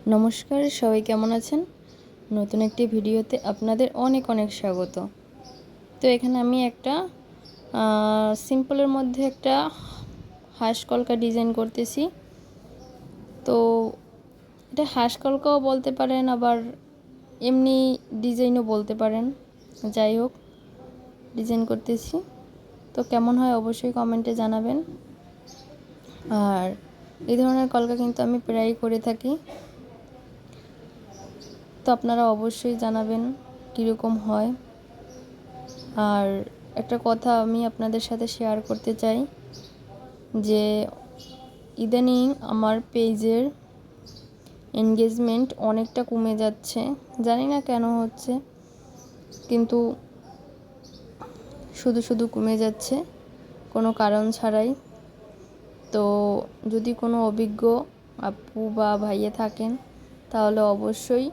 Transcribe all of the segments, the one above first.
নমস্কার, সবাই কেমন আছেন? নতুন একটি ভিডিওতে আপনাদের অনেক অনেক স্বাগত। তো এখানে আমি একটা সিম্পলের মধ্যে একটা হাঁসকলকা ডিজাইন করতেছি। তো এটা হাঁসকলকাও বলতে পারেন, আবার এমনি ডিজাইনও বলতে পারেন। যাই হোক, ডিজাইন করতেছি। তো কেমন হয় অবশ্যই কমেন্টে জানাবেন। আর এই ধরনের কলকা কিন্তু আমি প্রায়ই করে থাকি। তো আপনারা অবশ্যই জানাবেন কীরকম হয়। আর একটা কথা আমি আপনাদের সাথে শেয়ার করতে চাই যে ইদানিং আমার পেজের এনগেজমেন্ট অনেকটা কমে যাচ্ছে। জানি না কেন হচ্ছে, কিন্তু শুধু শুধু কমে যাচ্ছে কোনো কারণ ছাড়াই। তো যদি কোনো অভিজ্ঞ আপু বা ভাইয়া থাকেন তাহলে অবশ্যই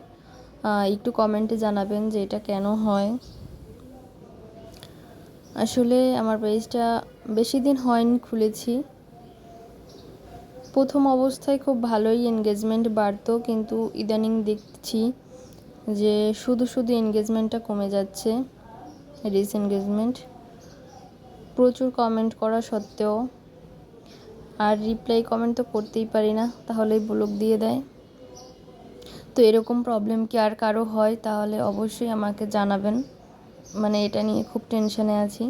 একটু কমেন্টে জানাবেন যে এটা কেন হয়। আসলে আমার পেজটা বেশি দিন হয়নি খুলেছি। প্রথম অবস্থায় খুব ভালোই এনগেজমেন্ট বাড়তো, কিন্তু ইদানিং দেখছি যে শুধু শুধু এনগেজমেন্টটা কমে যাচ্ছে। ডিসএনগেজমেন্ট প্রচুর কমেন্ট করা সত্ত্বেও, আর রিপ্লাই কমেন্ট তো করতেই পারি না, তাহলেই ব্লক দিয়ে দেয়। তো এরকম প্রবলেম কি আর কারো হয় তাহলে অবশ্যই আমাকে জানাবেন। মানে এটা নিয়ে খুব টেনশনে আছি।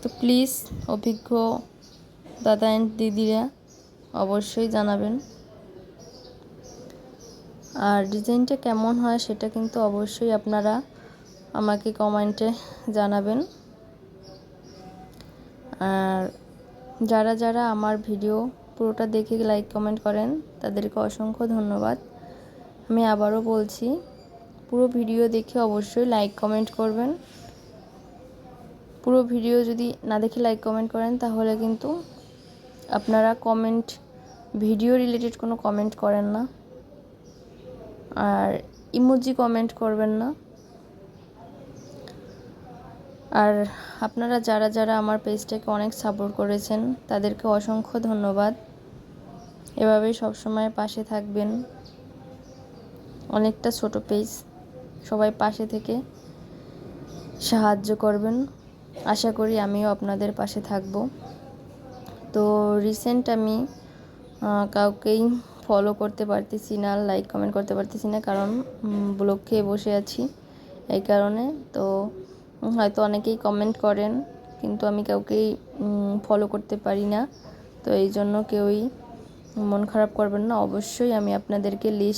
তো প্লিজ অভিজ্ঞ দাদা অ্যান্ড দিদিরা অবশ্যই জানাবেন। আর ডিজাইনটা কেমন হয় সেটা কিন্তু অবশ্যই আপনারা আমাকে কমেন্টে জানাবেন। আর যারা যারা আমার ভিডিও পুরোটা দেখে লাইক কমেন্ট করেন তাদেরকে অসংখ্য ধন্যবাদ। আমি আবারও বলছি, পুরো ভিডিও দেখে অবশ্যই লাইক কমেন্ট করবেন। পুরো ভিডিও যদি না দেখে লাইক কমেন্ট করেন তাহলে কিন্তু আপনারা কমেন্ট ভিডিও রিলেটেড কোনো কমেন্ট করেন না, আর ইমোজি কমেন্ট করবেন না। আর আপনারা যারা যারা আমার পেজটাকে অনেক সাপোর্ট করেছেন তাদেরকে অসংখ্য ধন্যবাদ। এভাবেই সবসময় পাশে থাকবেন। অনেকটা ছোট পেজ, সবাই পাশে থেকে সাহায্য করবেন। আশা করি আমিও আপনাদের পাশে থাকব। তো রিসেন্ট আমি কাউকেই ফলো করতে পারতেছি না, লাইক কমেন্ট করতে পারতেছি না, কারণ ব্লক খেয়ে বসে আছি এই কারণে। তো হয়তো অনেকেই কমেন্ট করেন, কিন্তু আমি কাউকেই ফলো করতে পারি না। তো এই জন্য কেউই মন খারাপ করবেন না। অবশ্যই আমি আপনাদেরকে লিস্ট